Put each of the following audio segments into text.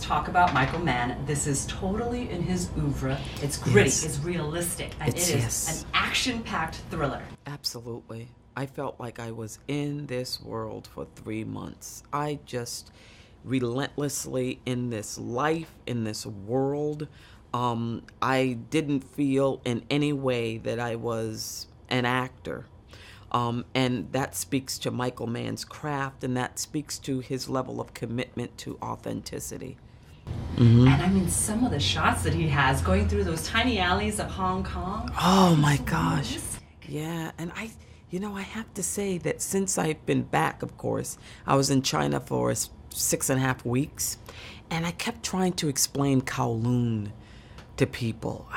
talk about Michael Mann. This is totally in his oeuvre. It's gritty, it's realistic, and it is an action-packed thriller. Absolutely. I felt like I was in this world for 3 months. I just relentlessly in this life, in this world. I didn't feel in any way that I was an actor. And that speaks to Michael Mann's craft, and that speaks to his level of commitment to authenticity. Mm-hmm. And I mean, some of the shots that he has going through those tiny alleys of Hong Kong. Oh my gosh. Realistic. Yeah, and I have to say that since I've been back, of course, I was in China for 6.5 weeks, and I kept trying to explain Kowloon to people.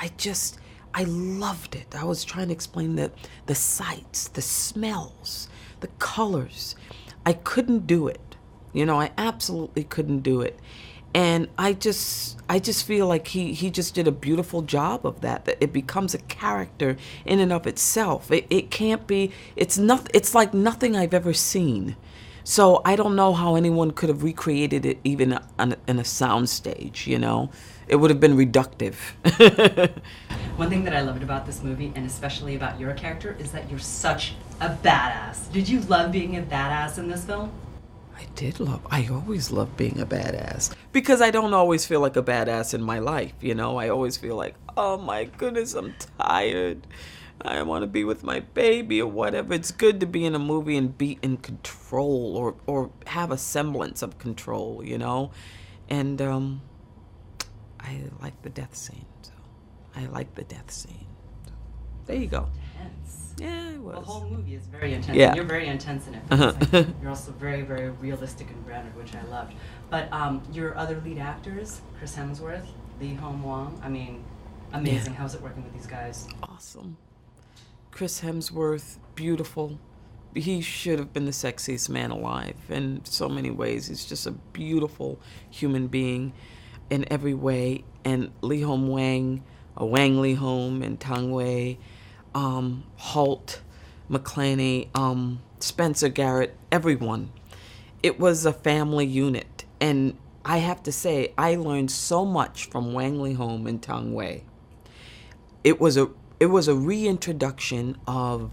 I loved it. I was trying to explain the sights, the smells, the colors. I couldn't do it. I absolutely couldn't do it. And I just feel like he just did a beautiful job of that it becomes a character in and of itself. It can't be, it's like nothing I've ever seen. So I don't know how anyone could have recreated it even in a sound stage, It would have been reductive. One thing that I loved about this movie, and especially about your character, is that you're such a badass. Did you love being a badass in this film? I always love being a badass. Because I don't always feel like a badass in my life, I always feel like, oh my goodness, I'm tired. I want to be with my baby or whatever. It's good to be in a movie and be in control or have a semblance of control, And I like the death scene. So I like the death scene. So, there you go. Intense. Yeah, it was. The whole movie is very intense. Yeah. And you're very intense in it. You're also very, very realistic and grounded, which I loved. But your other lead actors, Chris Hemsworth, Lee Hom Wong, I mean, amazing. Yeah. How's it working with these guys? Awesome. Chris Hemsworth, beautiful. He should have been the sexiest man alive in so many ways. He's just a beautiful human being in every way. And Lee Hom Wang, Wang Lee Hom and Tang Wei, Holt McCallany, Spencer Garrett, everyone. It was a family unit. And I have to say, I learned so much from Wang Lee Hom and Tang Wei. It was a reintroduction of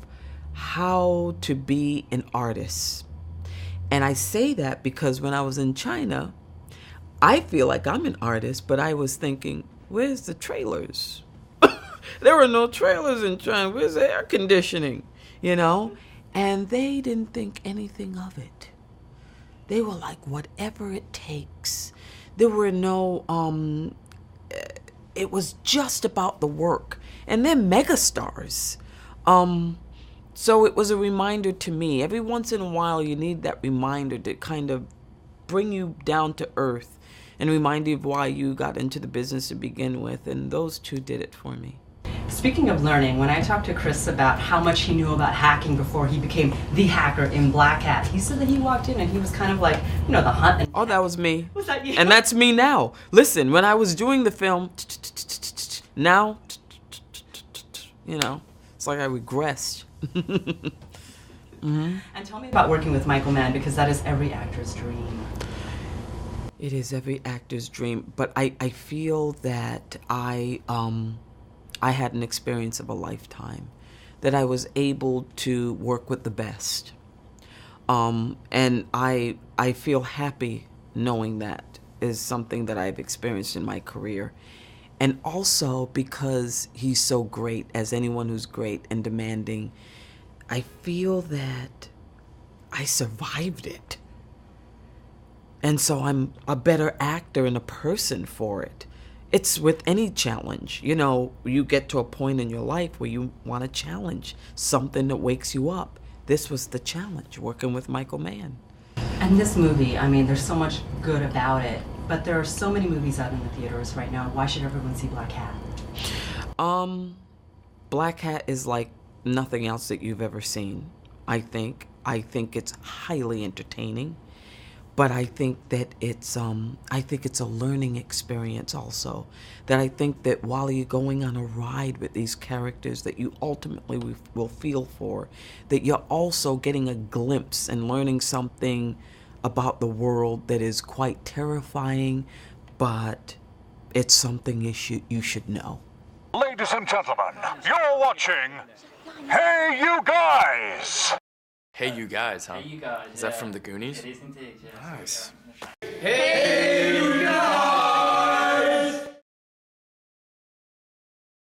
how to be an artist. And I say that because when I was in China, I feel like I'm an artist, but I was thinking, where's the trailers? There were no trailers in China. Where's the air conditioning? And they didn't think anything of it. They were like, whatever it takes. There were no, it was just about the work. And they're megastars. So it was a reminder to me. Every once in a while, you need that reminder to kind of bring you down to earth and remind you of why you got into the business to begin with. And those two did it for me. Speaking of learning, when I talked to Chris about how much he knew about hacking before he became the hacker in Blackhat, he said that he walked in and he was kind of like, the hunt. And oh, that was me. Was that you? And that's me now. Listen, when I was doing the film, now, it's like I regressed. Mm-hmm. And tell me about working with Michael Mann, because that is every actor's dream. It is every actor's dream, but I feel that I had an experience of a lifetime, that I was able to work with the best. And I feel happy knowing that is something that I've experienced in my career. And also because he's so great, as anyone who's great and demanding, I feel that I survived it. And so I'm a better actor and a person for it. It's with any challenge. You get to a point in your life where you want to challenge something that wakes you up. This was the challenge, working with Michael Mann. And this movie, I mean, there's so much good about it, but there are so many movies out in the theaters right now. Why should everyone see Blackhat? Blackhat is like nothing else that you've ever seen, I think. I think it's highly entertaining. But I think that it's a learning experience also. That I think that while you're going on a ride with these characters that you ultimately will feel for, that you're also getting a glimpse and learning something about the world that is quite terrifying, but it's something you should know. Ladies and gentlemen, you're watching Hey You Guys! Hey You Guys, huh? Hey You Guys. Is that from the Goonies? It is indeed, yes. Nice. Hey You